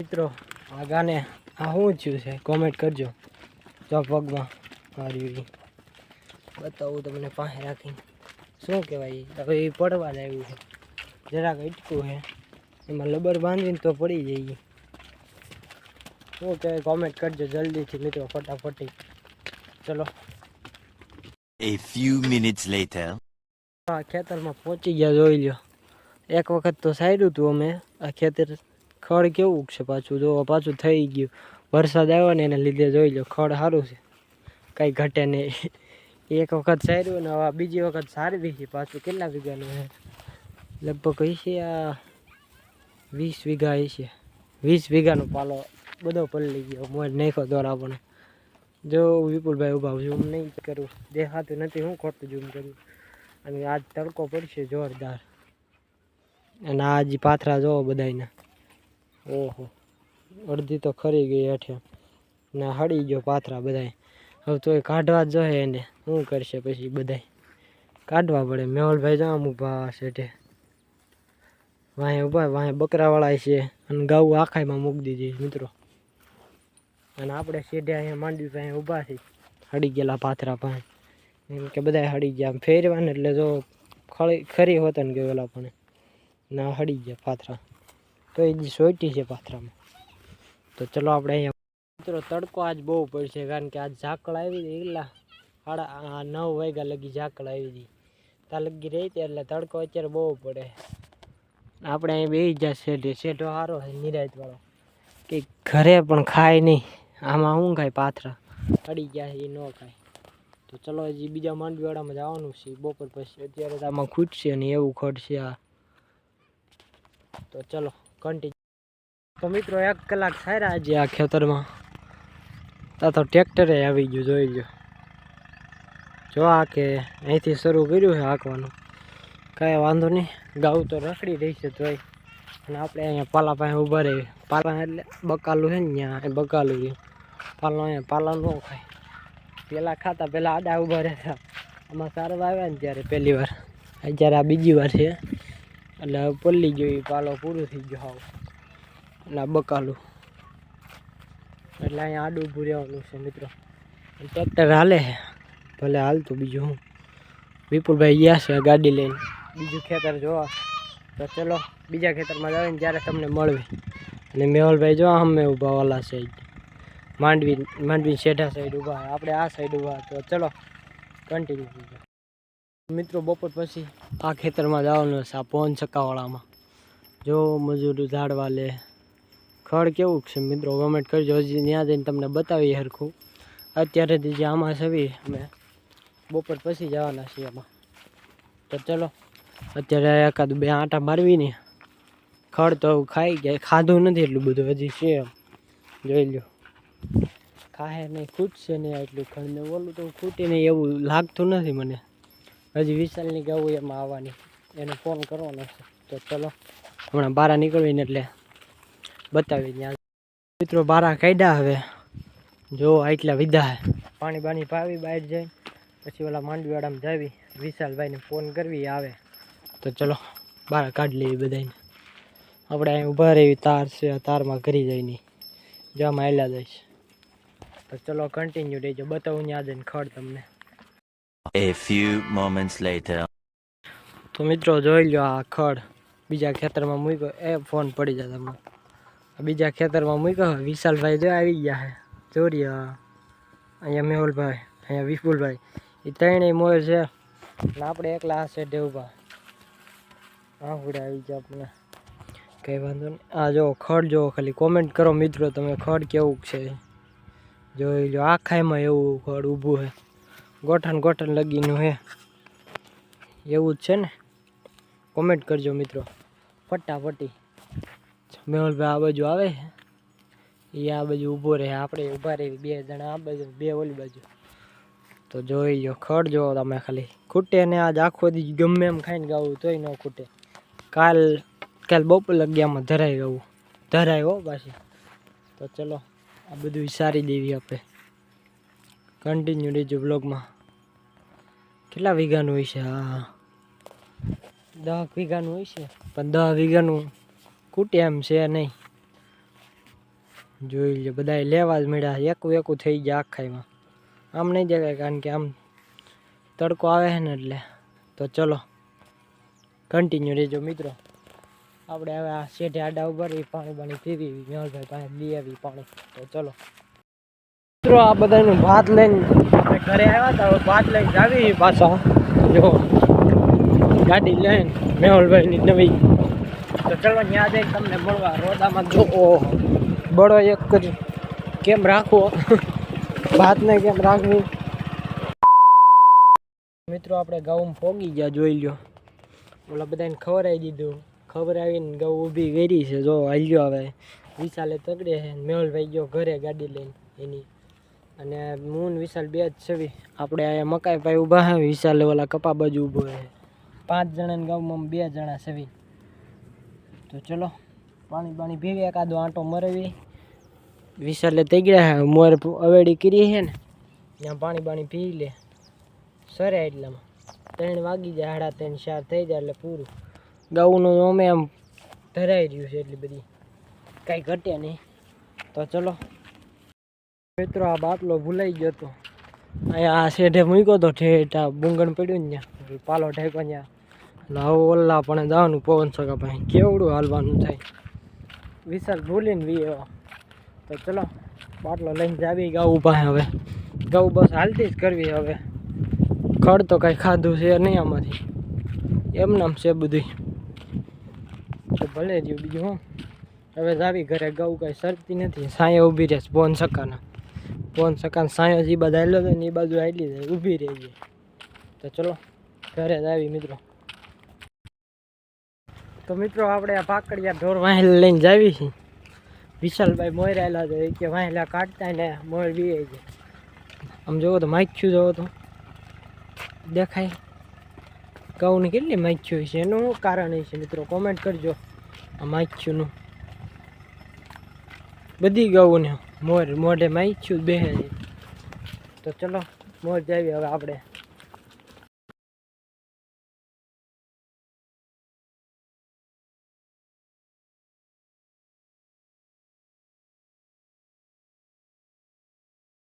મિત્રો આ ગાને આ શું થયું છે કોમેન્ટ કરજો. જો પગમાં મારી બતાવું તમને પાસે રાખીને શું કહેવાય. હવે એ પડવા આવ્યું છે, જરાક અટકું છે, એમાં લબર બાંધીને તો પડી જઈએ. શું કહેવાય કોમેન્ટ કરજો જલ્દીથી મિત્રો, ફટાફટી. ચલો A few minutes later. આ ખેતરમાં પહોંચી ગયા, જોઈ લ્યો. એક વખત તો સાર્યું હતું અમે. આ ખેતર ખડ કેવું છે પાછું, જો પાછું થઈ ગયું. વરસાદ આવ્યો ને એને લીધે જોઈ લો, ખડ સારું છે, કંઈ ઘટે નહીં. એક વખત સાર્યું ને હવે બીજી વખત સારવી છે. પાછું કેટલા વીઘાનું છે? લગભગ હશે આ 20 વીઘા હશે. 20 વીઘાનો પાલો બધો પલળી ગયો. મોજ નાખો દ્વારા પણ. જો વિપુલભાઈ ઊભા, ઝૂમ નહીં કરું, દેખાતું નથી, હું ખોટું ઝૂમ કર્યું. અને આજ તડકો પડશે જોરદાર. અને આ જ પાથરા જોવો બધાને. ઓહો, અડધી તો ખરી ગઈ હેઠે ને હળી ગયો પાથરા બધાય. હવે તો એ કાઢવા જ જોઈએ એને, શું કરશે પછી બધાય કાઢવા પડે. મેહુલભાઈ જો આમ ઊભા શેઠે, વાંહે ઊભા, વાંહે બકરાવાળા છે. અને ગાઉ આખાઈમાં મૂકી દીધી મિત્રો. અને આપણે શેઠે અહીંયા માંડવી પાસે ઊભા છે, હળી ગયેલા પાથરા પાસે. એમ કે બધા હળી ગયા ફેરવાને, એટલે જો ખરી હોત ને ગયેલા પણ ના હળી ગયા પાથરા. તો એ જ સોટી છે પાથરામાં. તો ચલો આપણે અહીંયા મિત્રો તડકો આજ બહુ પડશે, કારણ કે આજ ઝાકળ આવી હતી. એટલા 9:30 વાગ્યા લગી ઝાકળ આવી હતી, ત્યાં લગી રહી હતી. એટલે તડકો અત્યારે બહુ પડે. આપણે અહીં બેસી ગયા શેઠે. શેઠો સારો છે, નિરાંતવાળો, કે ઘરે પણ ખાય નહીં. આમાં શું ખાય? પાથરા અડી ગયા છે, એ ન ખાય. તો ચલો હજી બીજા માંડવીવાળામાં જવાનું છે બપોર પછી. અત્યારે તો આમાં ખૂટશે ને એવું ખડશે આ. તો ચલો કન્ટિન્યુ. તો મિત્રો 1 કલાક સાર્યા આજે આ ખેતરમાં. ત્યાં તો ટ્રેક્ટરે આવી ગયું, જોઈ લો. જો આ કે અહીંથી શરૂ કર્યું છે હાંકવાનું, કાંઈ વાંધો નહીં. ગાઉ તો રખડી રહી છે તોય. અને આપણે અહીંયા પાલા પાસે ઊભા રહીએ. પાલા એટલે બકાલું છે ને, ત્યાં બકાલું રહ્યું. પાલો અહીંયા પાલા ન ખાય. પહેલાં ખાતા, પહેલાં આડા ઊભા રહેતા. આમાં સારવા આવ્યા ને ત્યારે પહેલી વાર, અત્યારે આ બીજી વાર છે. એટલે હવે પલ્લી ગયું, પાલો પૂરું થઈ ગયો હાવ. એટલે બકાલું, એટલે અહીંયા આડું ઊભું રહેવાનું છે મિત્રો. ટ્રેક્ટર હાલે છે, ભલે હાલતું. બીજું હું, વિપુલભાઈ ગયા છે ગાડી લઈને બીજું ખેતર જોવા. તો ચલો બીજા ખેતરમાં જાવે ને ત્યારે તમને મળવે. અને મેહુલભાઈ જો અમે ઊભા વાલા સાઈડ, માંડવી શેઠા સાઈડ ઊભા, આપણે આ સાઈડ ઊભા. તો ચલો કન્ટિન્યુ. મિત્રો બપોર પછી આ ખેતરમાં જવાનું છે, આ પોન ચક્કાવાળામાં. જો મજૂર ઝાડવા લે. ખડ કેવું છે મિત્રો કમેન્ટ કરજો. હજી ત્યાં જઈને તમને બતાવીએ સરખું. અત્યારે જે આમાં છવી અમે બપોર પછી જવાના છીએ એમાં. તો ચલો અત્યારે એકાદ 2 આંટા મારવી ને. ખડ તો ખાઈ ગયા, ખાધું નથી એટલું બધું હજી છે એમ, જોઈ લો. ખાહે નહીં, ખૂટશે નહીં એટલું ખડ ને. ઓલું તો ખૂટે નહીં એવું લાગતું નથી મને. હજી વિશાલની ગાવું એમાં આવવાની, એને ફોન કરવાનો છે. તો ચલો હમણાં બહાર નીકળવીને એટલે બતાવી. ત્યાં મિત્રો બહાર કાઢ્યા. હવે જો આટલા વિધા પાણી બાણી પાવી બહાર જાય, પછી ઓલા માંડવીવાળામાં જાવી, વિશાલભાઈને ફોન કરવી આવે. તો ચલો બહાર કાઢી લેવી બધાને. આપણે અહીં ઊભા રહેવી, તાર છે, તારમાં ઘરી જાય નહીં, જવામાં આવેલા જઈશ. તો ચલો કન્ટિન્યુ રહેજો, બતાવું ત્યાં જઈને ખડ તમને. A few moments later. તો મિત્રો જોઈ લો આ ખડ બીજા ખેતરમાં મૂક્યો. એ ફોન પડી જાય તમને. બીજા ખેતરમાં મૂક્યો. વિશાલભાઈ જો આવી ગયા છે, જોરી. અહીંયા મેહુલભાઈ, અહીંયા વિપુલભાઈ, એ ત્રણેય મોર છે. એટલે આપણે એકલા આ સાઈડે ઊભા. હા હુડે આવી ગયા આપણે, કંઈ વાંધો નહીં. આ જો ખડ જો, ખાલી કોમેન્ટ કરો મિત્રો તમે, ખડ કેવું છે જોઈ લો. આખાઈમાં એવું ખડ ઊભું છે, ગોઠણ લગીનું છે. એવું જ છે ને? કોમેન્ટ કરજો મિત્રો ફટાફટી. મેહુલભાઈ આ બાજુ આવે છે, એ આ બાજુ ઊભો રહે, આપણે ઊભા રહી 2 જણા આ બાજુ, 2 ઓલી બાજુ. તો જોઈ લો ખડ જો તમે, ખાલી ખૂટે ને. આજ આખો દી ગમે એમ ખાઈને ગાવું તોય ન ખૂટે. કાલ બપોર લગ્યામાં ધરાઈ ગયું, ધરાય હો પાછી. તો ચલો આ બધું સારી દેવી આપણે. કન્ટિન્યુ રહેજો બ્લોગમાં. કેટલા વીઘાનું હોય છે? હા 10 વીઘાનું હોય છે, પણ 10 વીઘાનું ખૂટે એમ છે નહીં. જોઈ લે બધા લેવા જ મળ્યા, એકું થઈ ગયા આખાઈમાં. આમ નહીં દેખાય કારણ કે આમ તડકો આવે છે ને એટલે. તો ચલો કન્ટિન્યુ રહેજો મિત્રો. આપણે હવે આ શેઠે આડા ઉપર પાણી પીવી, મેહુલભાઈ પાસે લઈ આવી પાણી. તો ચલો મિત્રો, આ બધાનું ભાત લઈને આપણે ઘરે આવ્યા હતા. ભાત લઈને જાવી પાછા, જો ગાડી લઈને મેહુલભાઈની નવી. તો ચલો ત્યાં જઈને તમને મળવા. રોદામાં જો બળો એક જ કેમ રાખવો, ભાતને કેમ રાખવી. મિત્રો આપણે ઘઉં ફોગી ગયા, જોઈ લ્યો. ઓલા બધાને ખવડાવી દીધું. ખવડાવીને ઘઉં ઊભી કરી છે. જો હાલ્યો હવે વિશાલે તગડે છે, મેહુલભાઈ ગયો ઘરે ગાડી લઈને એની. અને હું વિશાલ બે જ છવી. આપણે અહીંયા મકાઈ પાઈ ઊભા છે, વિશાલે ઓલા કપા બાજુ ઊભો છે. 5 જણાને ગામમાં 2 જણા છવી. તો ચલો પાણી ભેગા એકાદો આંટો મરવી. વિશાલે તગડ્યા છે, મોર અવેડી કરી છે ને ત્યાં પાણી પી લે. સરે એટલામાં 3 વાગી જાય, 3:30 4 થઈ જાય એટલે પૂરું. ગાઉનું અમે આમ ધરાઈ રહ્યું છે એટલી બધી, કાંઈ ઘટે નહીં. તો ચલો મિત્રો, આ બાટલો ભૂલાઈ ગયો હતો. અહીંયા આ શેઢે મૂક્યો હતો, ઠેઠ બુંગણ પડ્યું ને ત્યાં પાલો ઠેકો ત્યાં. એટલે હવે ઓલા પણ જવાનું પવન સકા પાસે, કેવડું હાલવાનું થાય. વિશાલ ભૂલીને વી એવા. તો ચલો બાટલો લઈને જાવી ગાઉ પાસે. હવે ગાઉ બસ હાલતી જ કરવી. હવે ખડ તો કાંઈ ખાધું છે નહીં આમાંથી, એમ નામ છે બધું. તો ભલે રહ્યું બીજું હું. હવે જાવી ઘરે. ગાઉ કાંઈ સરતી નથી, સાંયે ઊભી રહે પોન સકાને સાંયો જે બધા હાલ્યો હતો ને એ બાજુ હાલી જાય, ઊભી રહી જાય. તો ચલો ઘરે જ આવી મિત્રો. તો મિત્રો આપણે આ પાકડિયા ઢોર વાહેલા લઈને જાવી છીએ. વિશાલભાઈ મોર આવેલા તો એ કે વાહેલા કાઢતા ને મોર વી જાય. આમ જોવો તો માખ્યું જોવો તો દેખાય. ઘઉંની કેટલી માખ્યું છે, એનું શું કારણ છે મિત્રો કોમેન્ટ કરજો. આ માખ્યુંનું બધી ઘઉંને મોઢે માખ્યું બેસે છે. તો ચલો મોર જાવી હવે આપણે.